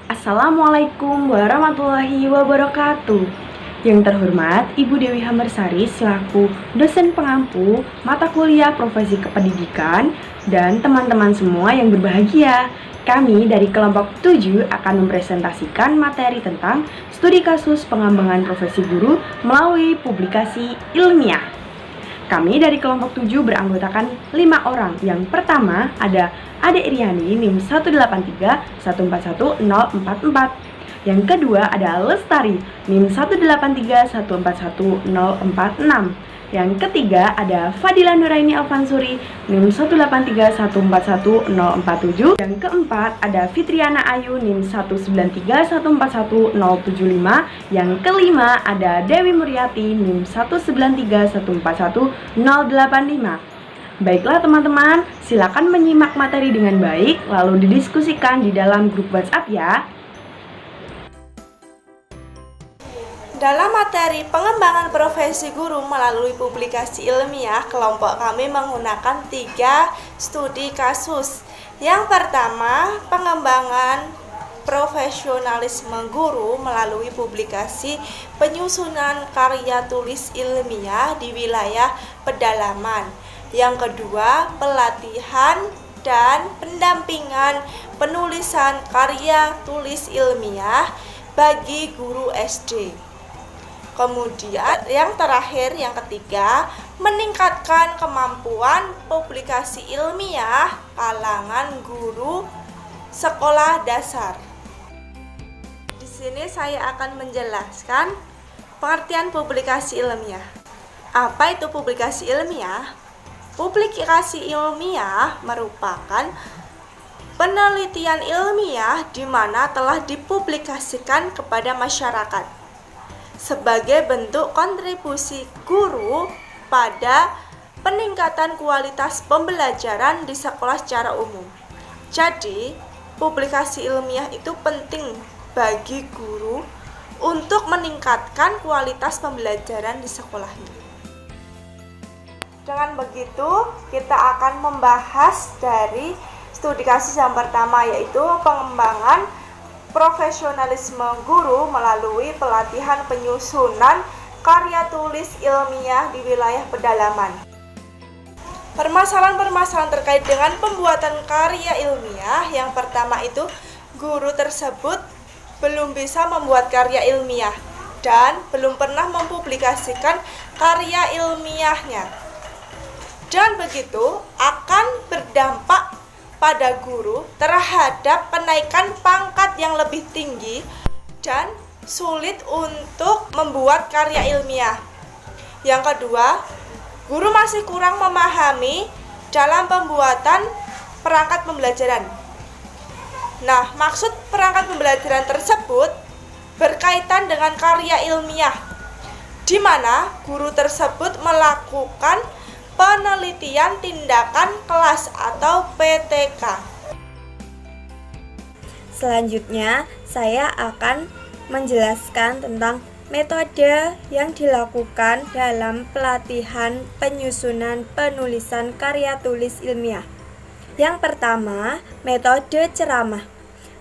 Assalamualaikum warahmatullahi wabarakatuh. Yang terhormat Ibu Dewi Hammersari selaku dosen pengampu mata kuliah profesi kependidikan dan teman-teman semua yang berbahagia. Kami dari kelompok 7 akan mempresentasikan materi tentang studi kasus pengembangan profesi guru melalui publikasi ilmiah. Kami dari kelompok 7 beranggotakan 5 orang. Yang pertama ada Ade Iriani NIM 183141044. Yang kedua ada Lestari NIM 183141046. Yang ketiga ada Fadila Nuraini Alfansuri NIM 183141047. Yang keempat ada Fitriana Ayu NIM 193141075. Yang kelima ada Dewi Muriati NIM 193141085. Baiklah teman-teman, silakan menyimak materi dengan baik lalu didiskusikan di dalam grup WhatsApp ya. Dalam materi pengembangan profesi guru melalui publikasi ilmiah, kelompok kami menggunakan 3 studi kasus. Yang pertama, pengembangan profesionalisme guru melalui publikasi penyusunan karya tulis ilmiah di wilayah pedalaman. Yang kedua, pelatihan dan pendampingan penulisan karya tulis ilmiah bagi guru SD. Kemudian yang terakhir, yang ketiga, meningkatkan kemampuan publikasi ilmiah kalangan guru sekolah dasar. Di sini saya akan menjelaskan pengertian publikasi ilmiah. Apa itu publikasi ilmiah? Publikasi ilmiah merupakan penelitian ilmiah di mana telah dipublikasikan kepada masyarakat sebagai bentuk kontribusi guru pada peningkatan kualitas pembelajaran di sekolah secara umum. Jadi, publikasi ilmiah itu penting bagi guru untuk meningkatkan kualitas pembelajaran di sekolahnya. Dengan begitu, kita akan membahas dari studi kasus yang pertama, yaitu pengembangan profesionalisme guru melalui pelatihan penyusunan karya tulis ilmiah di wilayah pedalaman. Permasalahan-permasalahan terkait dengan pembuatan karya ilmiah, yang pertama itu guru tersebut belum bisa membuat karya ilmiah dan belum pernah mempublikasikan karya ilmiahnya. Dan begitu akan berdampak pada guru terhadap penaikan pangkat yang lebih tinggi dan sulit untuk membuat karya ilmiah. Yang kedua, guru masih kurang memahami dalam pembuatan perangkat pembelajaran. Nah, maksud perangkat pembelajaran tersebut berkaitan dengan karya ilmiah, di mana guru tersebut melakukan penelitian tindakan kelas atau PTK. Selanjutnya, saya akan menjelaskan tentang metode yang dilakukan dalam pelatihan penyusunan penulisan karya tulis ilmiah. Yang pertama, metode ceramah.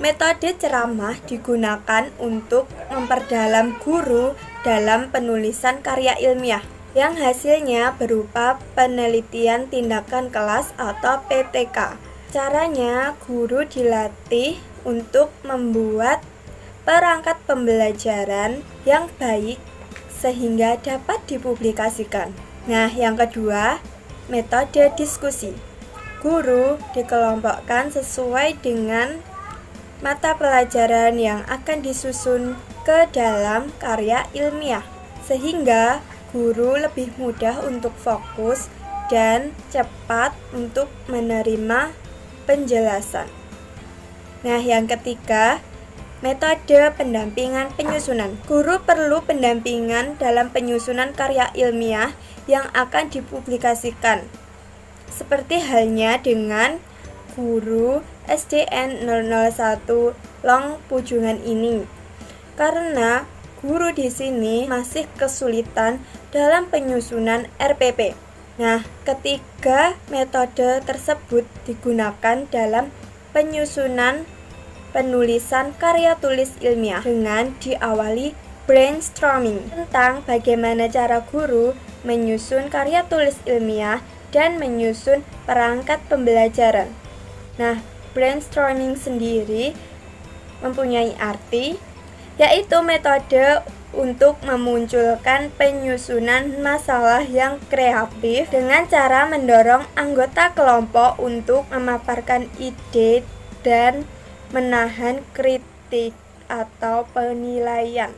Metode ceramah digunakan untuk memperdalam guru dalam penulisan karya ilmiah, yang hasilnya berupa penelitian tindakan kelas atau PTK. Caranya, guru dilatih untuk membuat perangkat pembelajaran yang baik sehingga dapat dipublikasikan. Nah, yang kedua, metode diskusi. Guru dikelompokkan sesuai dengan mata pelajaran yang akan disusun ke dalam karya ilmiah, sehingga guru lebih mudah untuk fokus dan cepat untuk menerima penjelasan. Nah, yang ketiga, metode pendampingan penyusunan. Guru perlu pendampingan dalam penyusunan karya ilmiah yang akan dipublikasikan. Seperti halnya dengan guru SDN 001 Long Pujungan ini. Karena guru di sini masih kesulitan dalam penyusunan RPP. Nah, ketiga metode tersebut digunakan dalam penyusunan penulisan karya tulis ilmiah dengan diawali brainstorming tentang bagaimana cara guru menyusun karya tulis ilmiah dan menyusun perangkat pembelajaran. Nah, brainstorming sendiri mempunyai arti yaitu metode untuk memunculkan penyusunan masalah yang kreatif dengan cara mendorong anggota kelompok untuk memaparkan ide dan menahan kritik atau penilaian.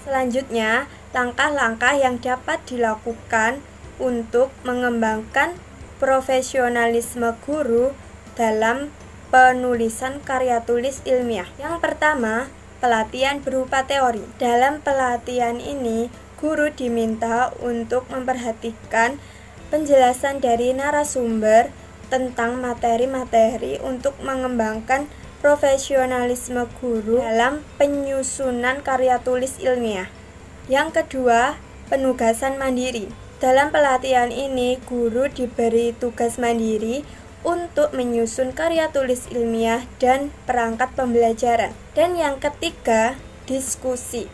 Selanjutnya, langkah-langkah yang dapat dilakukan untuk mengembangkan profesionalisme guru dalam penulisan karya tulis ilmiah. Yang pertama, pelatihan berupa teori. Dalam pelatihan ini, guru diminta untuk memperhatikan penjelasan dari narasumber tentang materi-materi untuk mengembangkan profesionalisme guru dalam penyusunan karya tulis ilmiah. Yang kedua, penugasan mandiri. Dalam pelatihan ini, guru diberi tugas mandiri untuk menyusun karya tulis ilmiah dan perangkat pembelajaran. Dan yang ketiga, diskusi.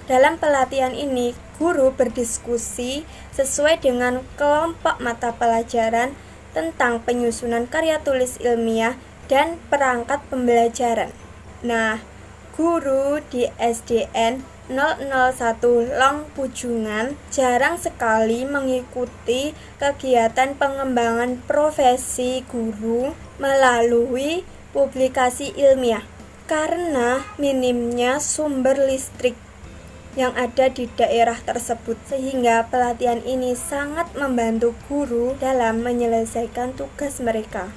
Dalam pelatihan ini, guru berdiskusi sesuai dengan kelompok mata pelajaran tentang penyusunan karya tulis ilmiah dan perangkat pembelajaran. Nah, guru di SDN 001 Long Pujungan jarang sekali mengikuti kegiatan pengembangan profesi guru melalui publikasi ilmiah karena minimnya sumber listrik yang ada di daerah tersebut, sehingga pelatihan ini sangat membantu guru dalam menyelesaikan tugas mereka.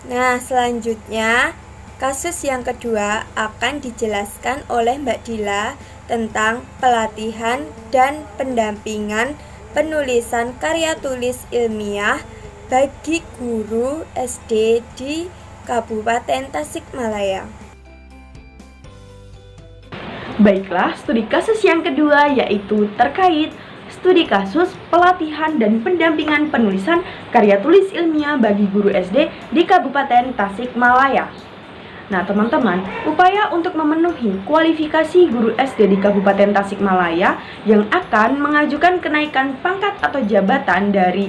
Nah, selanjutnya kasus yang kedua akan dijelaskan oleh Mbak Dila tentang pelatihan dan pendampingan penulisan karya tulis ilmiah bagi guru SD di Kabupaten Tasikmalaya. Baiklah, studi kasus yang kedua yaitu terkait studi kasus pelatihan dan pendampingan penulisan karya tulis ilmiah bagi guru SD di Kabupaten Tasikmalaya. Nah teman-teman, upaya untuk memenuhi kualifikasi guru SD di Kabupaten Tasikmalaya yang akan mengajukan kenaikan pangkat atau jabatan dari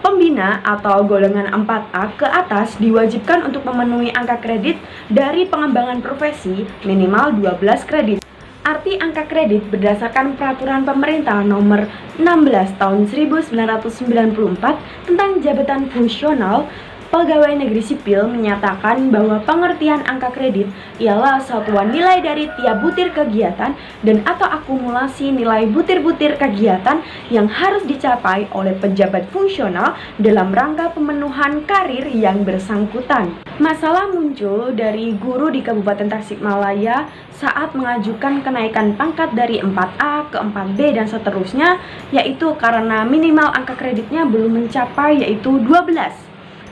pembina atau golongan 4A ke atas diwajibkan untuk memenuhi angka kredit dari pengembangan profesi minimal 12 kredit. Arti angka kredit berdasarkan peraturan pemerintah nomor 16 tahun 1994 tentang jabatan fungsional Pegawai Negeri Sipil menyatakan bahwa pengertian angka kredit ialah satuan nilai dari tiap butir kegiatan dan atau akumulasi nilai butir-butir kegiatan yang harus dicapai oleh pejabat fungsional dalam rangka pemenuhan karir yang bersangkutan. Masalah muncul dari guru di Kabupaten Tasikmalaya saat mengajukan kenaikan pangkat dari 4A ke 4B dan seterusnya, yaitu karena minimal angka kreditnya belum mencapai yaitu 12.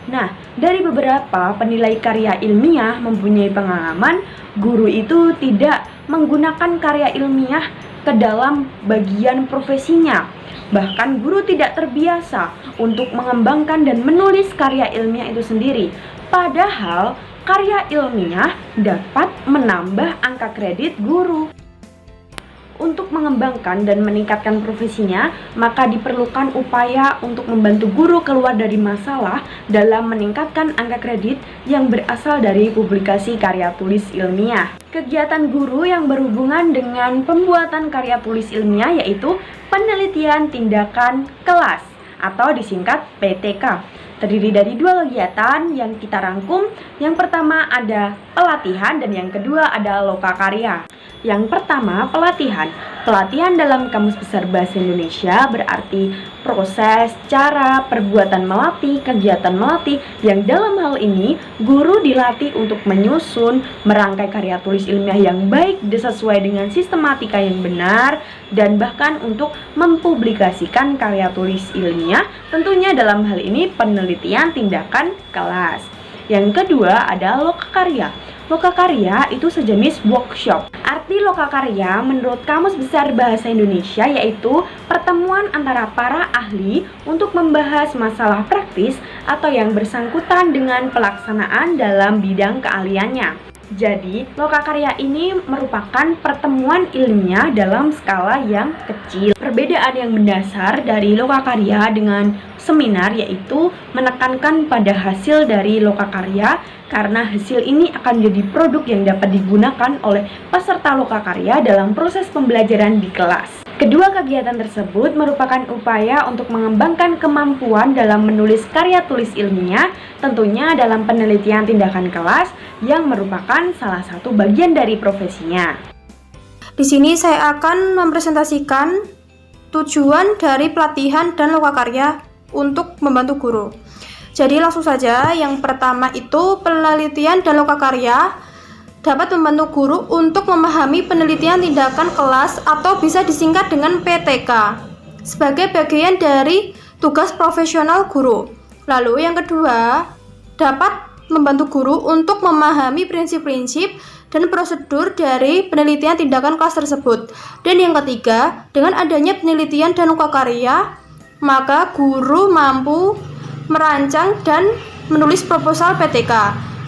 Nah, dari beberapa penilai karya ilmiah mempunyai pengalaman, guru itu tidak menggunakan karya ilmiah ke dalam bagian profesinya. Bahkan guru tidak terbiasa untuk mengembangkan dan menulis karya ilmiah itu sendiri. Padahal karya ilmiah dapat menambah angka kredit guru. Untuk mengembangkan dan meningkatkan profesinya, maka diperlukan upaya untuk membantu guru keluar dari masalah dalam meningkatkan angka kredit yang berasal dari publikasi karya tulis ilmiah. Kegiatan guru yang berhubungan dengan pembuatan karya tulis ilmiah yaitu penelitian tindakan kelas atau disingkat PTK. Terdiri dari dua kegiatan yang kita rangkum. Yang pertama ada pelatihan dan yang kedua ada lokakarya. Yang pertama, pelatihan. Pelatihan dalam Kamus Besar Bahasa Indonesia berarti proses, cara, perbuatan melatih, kegiatan melatih yang dalam hal ini guru dilatih untuk menyusun, merangkai karya tulis ilmiah yang baik sesuai dengan sistematika yang benar dan bahkan untuk mempublikasikan karya tulis ilmiah, tentunya dalam hal ini penelitian tindakan kelas. Yang kedua ada lokakarya. Lokakarya itu sejenis workshop. Arti lokakarya menurut Kamus Besar Bahasa Indonesia yaitu pertemuan antara para ahli untuk membahas masalah praktis atau yang bersangkutan dengan pelaksanaan dalam bidang keahliannya. Jadi, lokakarya ini merupakan pertemuan ilmiah dalam skala yang kecil. Perbedaan yang mendasar dari lokakarya dengan seminar yaitu menekankan pada hasil dari lokakarya karena hasil ini akan menjadi produk yang dapat digunakan oleh peserta lokakarya dalam proses pembelajaran di kelas. Kedua kegiatan tersebut merupakan upaya untuk mengembangkan kemampuan dalam menulis karya tulis ilmiah, tentunya dalam penelitian tindakan kelas yang merupakan salah satu bagian dari profesinya. Di sini saya akan mempresentasikan tujuan dari pelatihan dan lokakarya untuk membantu guru. Jadi langsung saja, yang pertama itu penelitian dan lokakarya dapat membantu guru untuk memahami penelitian tindakan kelas atau bisa disingkat dengan PTK sebagai bagian dari tugas profesional guru. Lalu yang kedua, dapat membantu guru untuk memahami prinsip-prinsip dan prosedur dari penelitian tindakan kelas tersebut. Dan yang ketiga, dengan adanya penelitian dan lokakarya, maka guru mampu merancang dan menulis proposal PTK.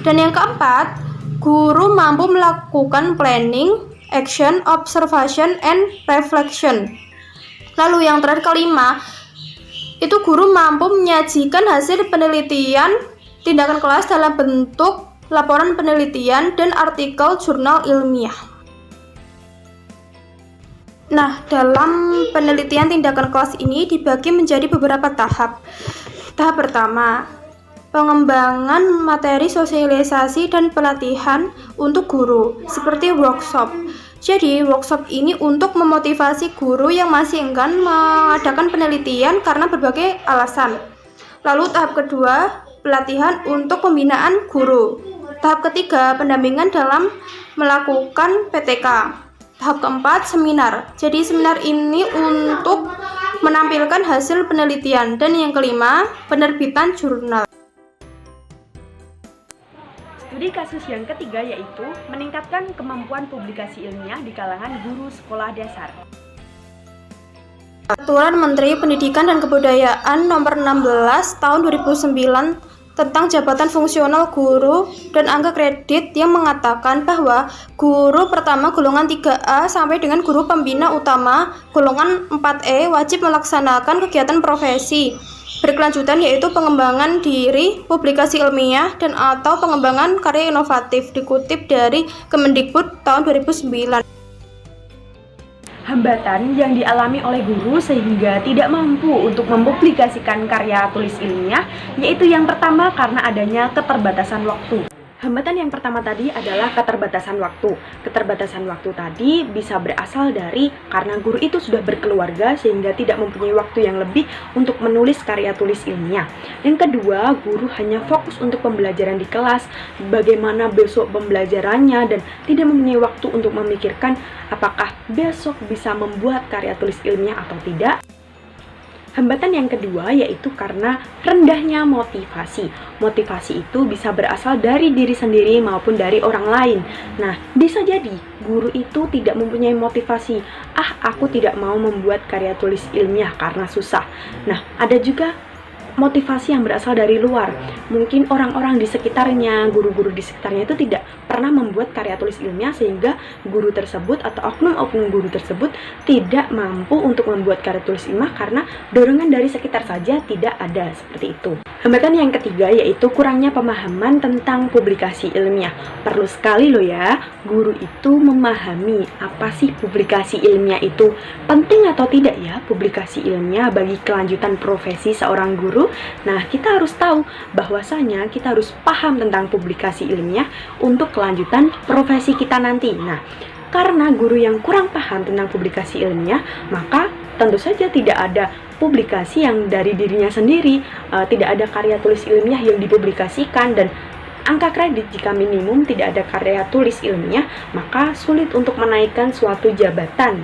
Dan yang keempat, guru mampu melakukan planning, action, observation, and reflection. Lalu yang terakhir kelima, itu guru mampu menyajikan hasil penelitian tindakan kelas dalam bentuk laporan penelitian dan artikel jurnal ilmiah. Nah, dalam penelitian tindakan kelas ini dibagi menjadi beberapa tahap. Tahap pertama, pengembangan materi sosialisasi dan pelatihan untuk guru, seperti workshop. Jadi, workshop ini untuk memotivasi guru yang masih enggan mengadakan penelitian karena berbagai alasan. Lalu tahap kedua, pelatihan untuk pembinaan guru. Tahap ketiga, pendampingan dalam melakukan PTK. Tahap keempat, seminar. Jadi, seminar ini untuk menampilkan hasil penelitian. Dan yang kelima, penerbitan jurnal. Studi kasus yang ketiga yaitu meningkatkan kemampuan publikasi ilmiah di kalangan guru sekolah dasar. Peraturan Menteri Pendidikan dan Kebudayaan Nomor 16 Tahun 2009 tentang jabatan fungsional guru dan angka kredit yang mengatakan bahwa guru pertama golongan 3A sampai dengan guru pembina utama golongan 4E wajib melaksanakan kegiatan profesi berkelanjutan, yaitu pengembangan diri, publikasi ilmiah, dan atau pengembangan karya inovatif, dikutip dari Kemendikbud tahun 2009. Hambatan yang dialami oleh guru sehingga tidak mampu untuk mempublikasikan karya tulis ilmiah yaitu yang pertama karena adanya keterbatasan waktu. Hambatan yang pertama tadi adalah keterbatasan waktu. Keterbatasan waktu tadi bisa berasal dari karena guru itu sudah berkeluarga sehingga tidak mempunyai waktu yang lebih untuk menulis karya tulis ilmiah. Yang kedua, guru hanya fokus untuk pembelajaran di kelas, bagaimana besok pembelajarannya dan tidak mempunyai waktu untuk memikirkan apakah besok bisa membuat karya tulis ilmiah atau tidak. Hambatan yang kedua yaitu karena rendahnya motivasi. Motivasi itu bisa berasal dari diri sendiri maupun dari orang lain. Nah, bisa jadi guru itu tidak mempunyai motivasi. Aku tidak mau membuat karya tulis ilmiah karena susah. Nah, ada juga motivasi yang berasal dari luar. Mungkin orang-orang di sekitarnya, guru-guru di sekitarnya itu tidak pernah membuat karya tulis ilmiah sehingga guru tersebut atau oknum-oknum guru tersebut tidak mampu untuk membuat karya tulis ilmiah karena dorongan dari sekitar saja tidak ada, seperti itu. Hambatan yang ketiga yaitu kurangnya pemahaman tentang publikasi ilmiah. Perlu sekali loh ya, guru itu memahami apa sih publikasi ilmiah itu. Penting atau tidak ya publikasi ilmiah bagi kelanjutan profesi seorang guru? Nah, kita harus tahu bahwasanya kita harus paham tentang publikasi ilmiah untuk kelanjutan profesi kita nanti. Nah, karena guru yang kurang paham tentang publikasi ilmiah, maka tentu saja tidak ada publikasi yang dari dirinya sendiri, tidak ada karya tulis ilmiah yang dipublikasikan, dan angka kredit jika minimum tidak ada karya tulis ilmiah, maka sulit untuk menaikkan suatu jabatan.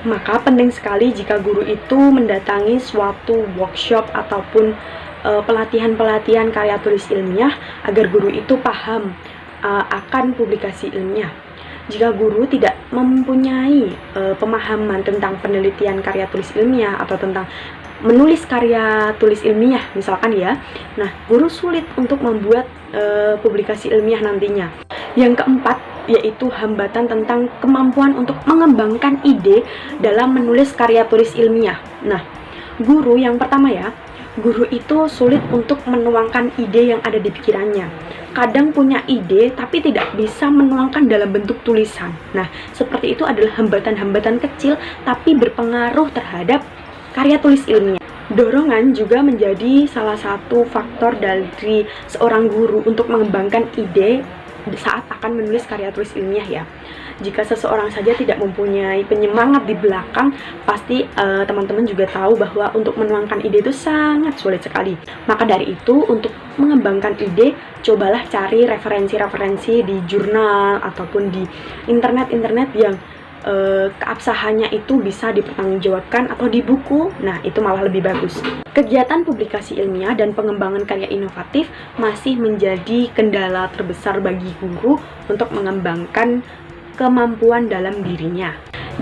Maka penting sekali jika guru itu mendatangi suatu workshop ataupun pelatihan-pelatihan karya tulis ilmiah agar guru itu paham akan publikasi ilmiah. Jika guru tidak mempunyai pemahaman tentang penelitian karya tulis ilmiah atau tentang menulis karya tulis ilmiah misalkan ya, nah guru sulit untuk membuat publikasi ilmiah nantinya. Yang keempat yaitu hambatan tentang kemampuan untuk mengembangkan ide dalam menulis karya tulis ilmiah. Nah, guru yang pertama ya, guru itu sulit untuk menuangkan ide yang ada di pikirannya. Kadang punya ide tapi tidak bisa menuangkan dalam bentuk tulisan. Nah, seperti itu adalah hambatan-hambatan kecil tapi berpengaruh terhadap karya tulis ilmiah. Dorongan juga menjadi salah satu faktor dari seorang guru untuk mengembangkan ide saat akan menulis karya tulis ilmiah ya. Jika seseorang saja tidak mempunyai penyemangat di belakang, pasti teman-teman juga tahu bahwa untuk menuangkan ide itu sangat sulit sekali. Maka dari itu, untuk mengembangkan ide, cobalah cari referensi-referensi di jurnal ataupun di internet yang keabsahannya itu bisa dipertanggungjawabkan atau di buku. Nah, itu malah lebih bagus. Kegiatan publikasi ilmiah dan pengembangan karya inovatif masih menjadi kendala terbesar bagi guru untuk mengembangkan kemampuan dalam dirinya.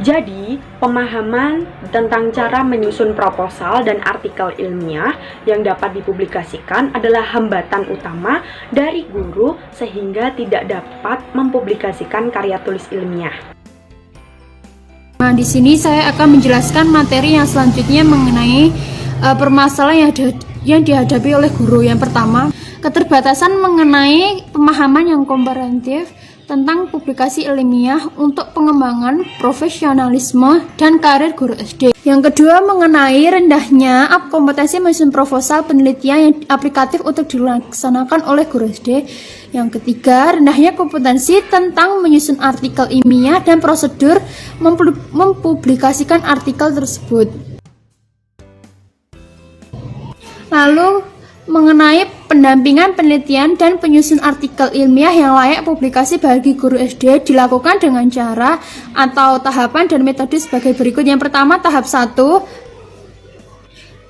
Jadi, pemahaman tentang cara menyusun proposal dan artikel ilmiah yang dapat dipublikasikan adalah hambatan utama dari guru sehingga tidak dapat mempublikasikan karya tulis ilmiah. Nah, di sini saya akan menjelaskan materi yang selanjutnya mengenai permasalahan yang dihadapi oleh guru. Yang pertama, keterbatasan mengenai pemahaman yang komprehensif tentang publikasi ilmiah untuk pengembangan profesionalisme dan karir guru SD. Yang kedua, mengenai rendahnya kompetensi menyusun proposal penelitian yang aplikatif untuk dilaksanakan oleh guru SD. Yang ketiga, rendahnya kompetensi tentang menyusun artikel ilmiah dan prosedur mempublikasikan artikel tersebut. Lalu, mengenai pendampingan penelitian dan penyusun artikel ilmiah yang layak publikasi bagi guru SD dilakukan dengan cara atau tahapan dan metode sebagai berikut. Yang pertama, tahap 1.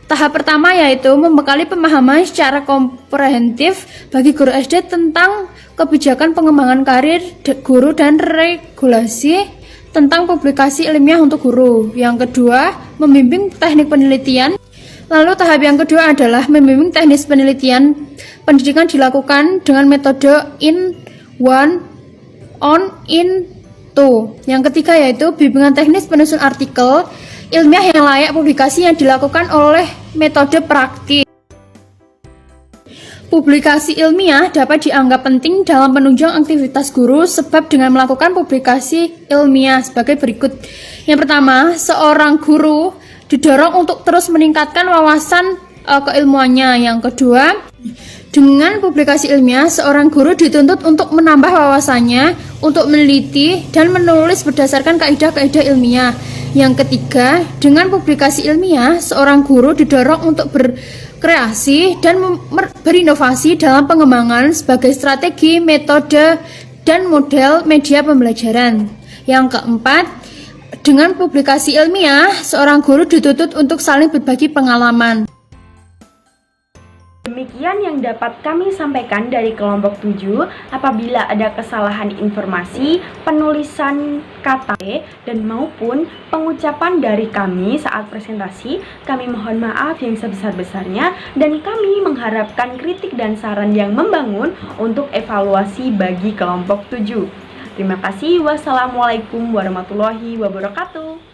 Tahap pertama yaitu membekali pemahaman secara komprehensif bagi guru SD tentang kebijakan pengembangan karir guru dan regulasi tentang publikasi ilmiah untuk guru. Yang kedua, membimbing teknik penelitian. Lalu tahap yang kedua adalah membimbing teknis penelitian. Pendidikan dilakukan dengan metode in one, on in two. Yang ketiga yaitu bimbingan teknis penyusun artikel ilmiah yang layak publikasi yang dilakukan oleh metode praktis. Publikasi ilmiah dapat dianggap penting dalam penunjang aktivitas guru sebab dengan melakukan publikasi ilmiah sebagai berikut. Yang pertama, seorang guru didorong untuk terus meningkatkan wawasan keilmuannya. Yang kedua, dengan publikasi ilmiah, seorang guru dituntut untuk menambah wawasannya, untuk meneliti dan menulis berdasarkan kaidah-kaidah ilmiah. Yang ketiga, dengan publikasi ilmiah, seorang guru didorong untuk berkreasi dan berinovasi dalam pengembangan sebagai strategi, metode, dan model media pembelajaran. Yang keempat, dengan publikasi ilmiah, seorang guru dituntut untuk saling berbagi pengalaman. Demikian yang dapat kami sampaikan dari kelompok 7. Apabila ada kesalahan informasi, penulisan kata dan maupun pengucapan dari kami saat presentasi, kami mohon maaf yang sebesar-besarnya dan kami mengharapkan kritik dan saran yang membangun untuk evaluasi bagi kelompok 7. Terima kasih. Wassalamualaikum warahmatullahi wabarakatuh.